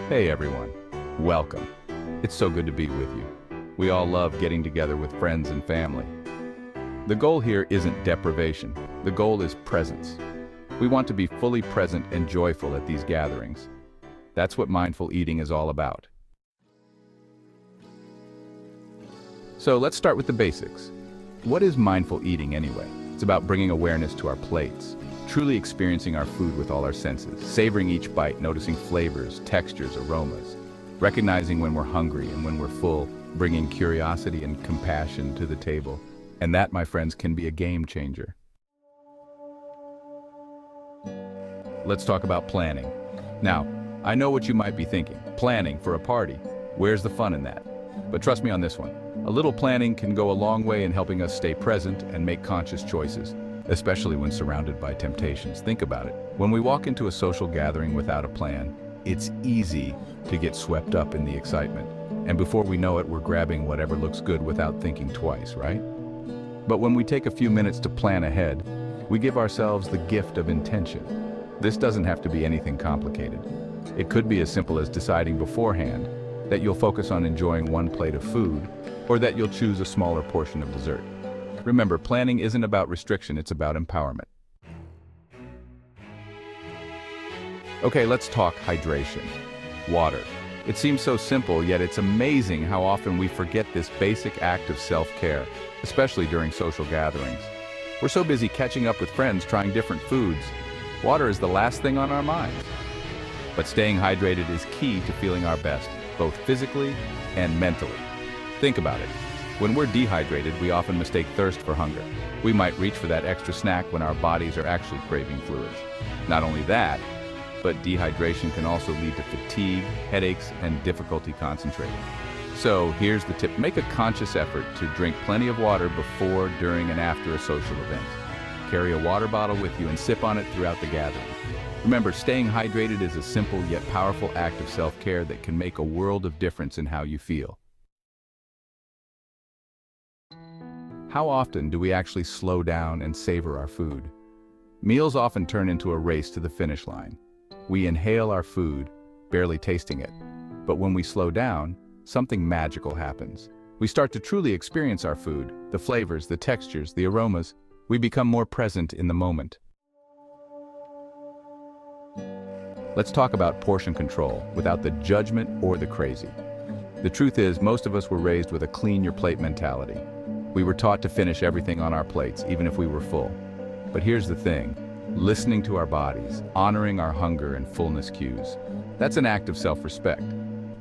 Hey everyone, welcome. It's so good to be with you. We all love getting together with friends and family. The goal here isn't deprivation, the goal is presence. We want to be fully present and joyful at these gatherings. That's what mindful eating is all about. So let's start with the basics. What is mindful eating anyway? It's about bringing awareness to our plates, truly experiencing our food with all our senses, savoring each bite, noticing flavors, textures, aromas, recognizing when we're hungry and when we're full, bringing curiosity and compassion to the table. And that, my friends, can be a game changer. Let's talk about planning. Now, I know what you might be thinking. Planning for a party. Where's the fun in that? But trust me on this one. A little planning can go a long way in helping us stay present and make conscious choices, especially when surrounded by temptations. Think about it. When we walk into a social gathering without a plan, it's easy to get swept up in the excitement. And before we know it, we're grabbing whatever looks good without thinking twice, right? But when we take a few minutes to plan ahead, we give ourselves the gift of intention. This doesn't have to be anything complicated. It could be as simple as deciding beforehand that you'll focus on enjoying one plate of food, or that you'll choose a smaller portion of dessert. Remember, planning isn't about restriction, it's about empowerment. Okay, let's talk hydration. Water. It seems so simple, yet it's amazing how often we forget this basic act of self-care, especially during social gatherings. We're so busy catching up with friends, trying different foods. Water is the last thing on our minds. But staying hydrated is key to feeling our best, both physically and mentally. Think about it. When we're dehydrated, we often mistake thirst for hunger. We might reach for that extra snack when our bodies are actually craving fluids. Not only that, but dehydration can also lead to fatigue, headaches, and difficulty concentrating. So here's the tip. Make a conscious effort to drink plenty of water before, during, and after a social event. Carry a water bottle with you and sip on it throughout the gathering. Remember, staying hydrated is a simple yet powerful act of self-care that can make a world of difference in how you feel. How often do we actually slow down and savor our food? Meals often turn into a race to the finish line. We inhale our food, barely tasting it. But when we slow down, something magical happens. We start to truly experience our food, the flavors, the textures, the aromas. We become more present in the moment. Let's talk about portion control without the judgment or the crazy. The truth is, most of us were raised with a clean your plate mentality. We were taught to finish everything on our plates, even if we were full. But here's the thing, listening to our bodies, honoring our hunger and fullness cues, that's an act of self-respect.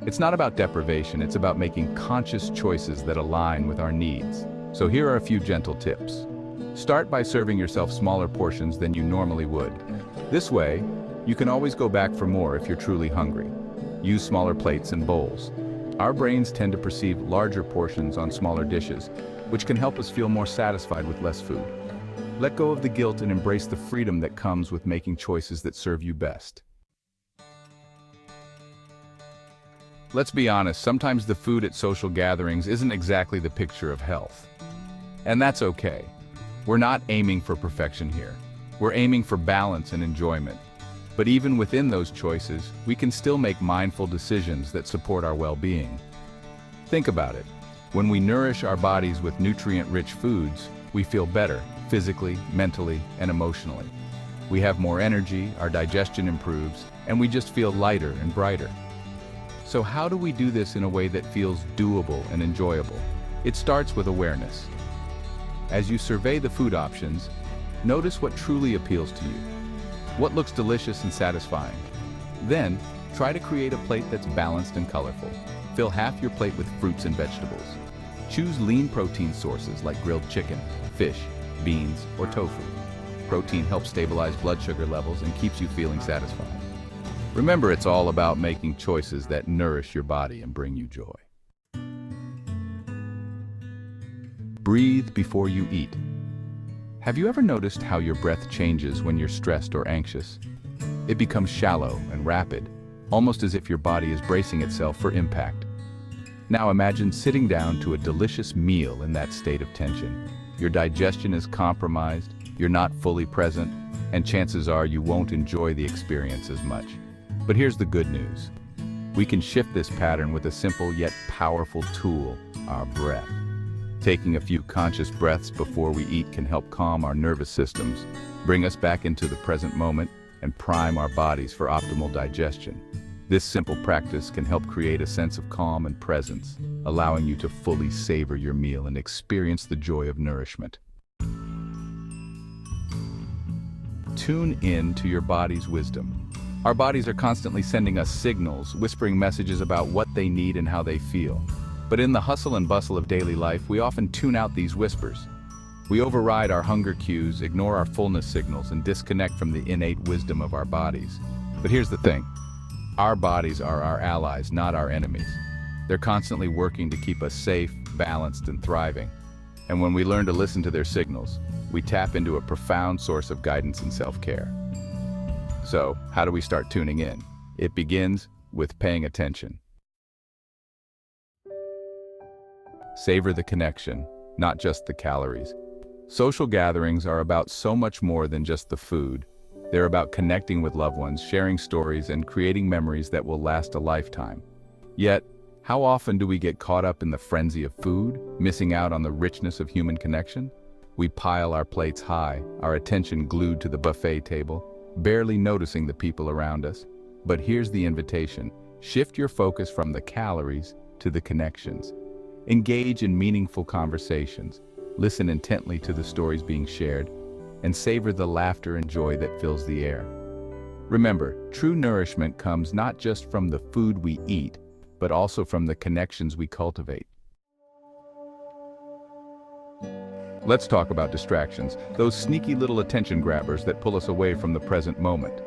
It's not about deprivation, it's about making conscious choices that align with our needs. So here are a few gentle tips. Start by serving yourself smaller portions than you normally would. This way, you can always go back for more if you're truly hungry. Use smaller plates and bowls. Our brains tend to perceive larger portions on smaller dishes, which can help us feel more satisfied with less food. Let go of the guilt and embrace the freedom that comes with making choices that serve you best. Let's be honest, sometimes the food at social gatherings isn't exactly the picture of health. And that's okay. We're not aiming for perfection here. We're aiming for balance and enjoyment. But even within those choices, we can still make mindful decisions that support our well-being. Think about it. When we nourish our bodies with nutrient-rich foods, we feel better, physically, mentally, and emotionally. We have more energy, our digestion improves, and we just feel lighter and brighter. So how do we do this in a way that feels doable and enjoyable? It starts with awareness. As you survey the food options, notice what truly appeals to you. What looks delicious and satisfying? Then, try to create a plate that's balanced and colorful. Fill half your plate with fruits and vegetables. Choose lean protein sources like grilled chicken, fish, beans, or tofu. Protein helps stabilize blood sugar levels and keeps you feeling satisfied. Remember, it's all about making choices that nourish your body and bring you joy. Breathe before you eat. Have you ever noticed how your breath changes when you're stressed or anxious? It becomes shallow and rapid, almost as if your body is bracing itself for impact. Now imagine sitting down to a delicious meal in that state of tension. Your digestion is compromised, you're not fully present, and chances are you won't enjoy the experience as much. But here's the good news. We can shift this pattern with a simple yet powerful tool, our breath. Taking a few conscious breaths before we eat can help calm our nervous systems, bring us back into the present moment, and prime our bodies for optimal digestion. This simple practice can help create a sense of calm and presence, allowing you to fully savor your meal and experience the joy of nourishment. Tune in to your body's wisdom. Our bodies are constantly sending us signals, whispering messages about what they need and how they feel. But in the hustle and bustle of daily life, we often tune out these whispers. We override our hunger cues, ignore our fullness signals, and disconnect from the innate wisdom of our bodies. But here's the thing. Our bodies are our allies, not our enemies. They're constantly working to keep us safe, balanced, and thriving. And when we learn to listen to their signals, we tap into a profound source of guidance and self-care. So, how do we start tuning in? It begins with paying attention. Savor the connection, not just the calories. Social gatherings are about so much more than just the food. They're about connecting with loved ones, sharing stories, and creating memories that will last a lifetime. Yet, how often do we get caught up in the frenzy of food, missing out on the richness of human connection? We pile our plates high, our attention glued to the buffet table, barely noticing the people around us. But here's the invitation. Shift your focus from the calories to the connections. Engage in meaningful conversations, listen intently to the stories being shared, and savor the laughter and joy that fills the air. Remember, true nourishment comes not just from the food we eat, but also from the connections we cultivate. Let's talk about distractions, those sneaky little attention grabbers that pull us away from the present moment.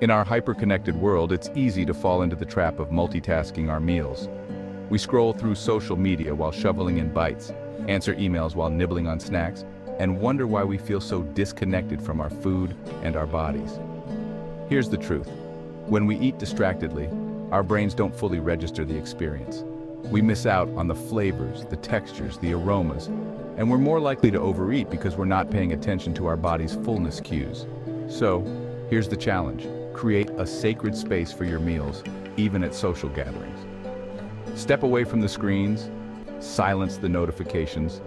In our hyper-connected world, it's easy to fall into the trap of multitasking our meals. We scroll through social media while shoveling in bites, answer emails while nibbling on snacks, and wonder why we feel so disconnected from our food and our bodies. Here's the truth. When we eat distractedly, our brains don't fully register the experience. We miss out on the flavors, the textures, the aromas, and we're more likely to overeat because we're not paying attention to our body's fullness cues. So, here's the challenge. Create a sacred space for your meals, even at social gatherings. Step away from the screens, silence the notifications,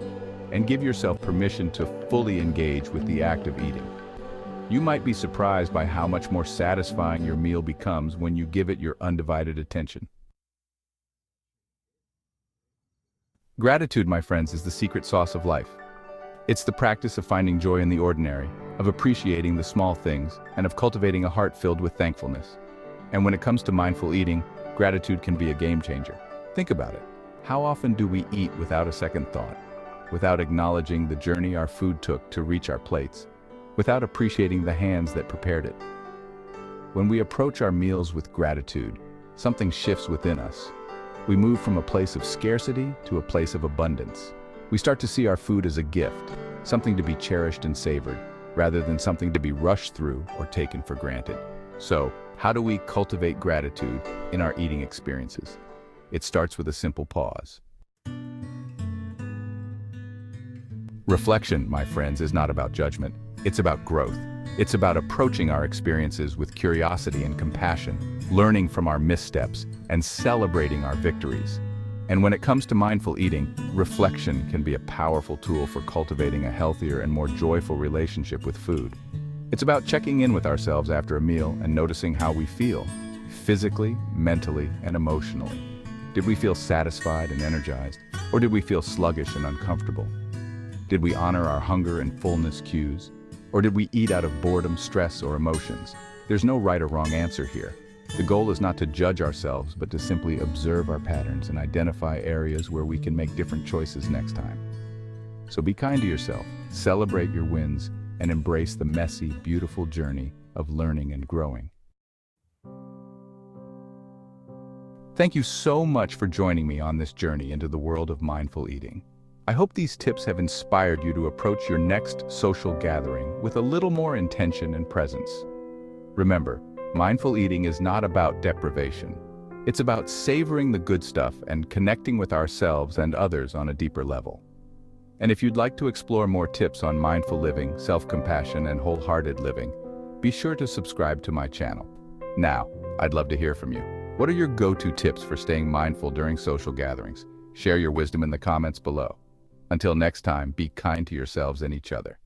and give yourself permission to fully engage with the act of eating. You might be surprised by how much more satisfying your meal becomes when you give it your undivided attention. Gratitude, my friends, is the secret sauce of life. It's the practice of finding joy in the ordinary, of appreciating the small things, and of cultivating a heart filled with thankfulness. And when it comes to mindful eating, gratitude can be a game changer. Think about it. How often do we eat without a second thought, without acknowledging the journey our food took to reach our plates, without appreciating the hands that prepared it? When we approach our meals with gratitude, something shifts within us. We move from a place of scarcity to a place of abundance. We start to see our food as a gift, something to be cherished and savored, rather than something to be rushed through or taken for granted. So, how do we cultivate gratitude in our eating experiences? It starts with a simple pause. Reflection, my friends, is not about judgment. It's about growth. It's about approaching our experiences with curiosity and compassion, learning from our missteps, and celebrating our victories. And when it comes to mindful eating, reflection can be a powerful tool for cultivating a healthier and more joyful relationship with food. It's about checking in with ourselves after a meal and noticing how we feel, physically, mentally, and emotionally. Did we feel satisfied and energized, or did we feel sluggish and uncomfortable? Did we honor our hunger and fullness cues, or did we eat out of boredom, stress, or emotions? There's no right or wrong answer here. The goal is not to judge ourselves, but to simply observe our patterns and identify areas where we can make different choices next time. So be kind to yourself, celebrate your wins, and embrace the messy, beautiful journey of learning and growing. Thank you so much for joining me on this journey into the world of mindful eating. I hope these tips have inspired you to approach your next social gathering with a little more intention and presence. Remember, mindful eating is not about deprivation. It's about savoring the good stuff and connecting with ourselves and others on a deeper level. And if you'd like to explore more tips on mindful living, self-compassion, and wholehearted living, be sure to subscribe to my channel. Now, I'd love to hear from you. What are your go-to tips for staying mindful during social gatherings? Share your wisdom in the comments below. Until next time, be kind to yourselves and each other.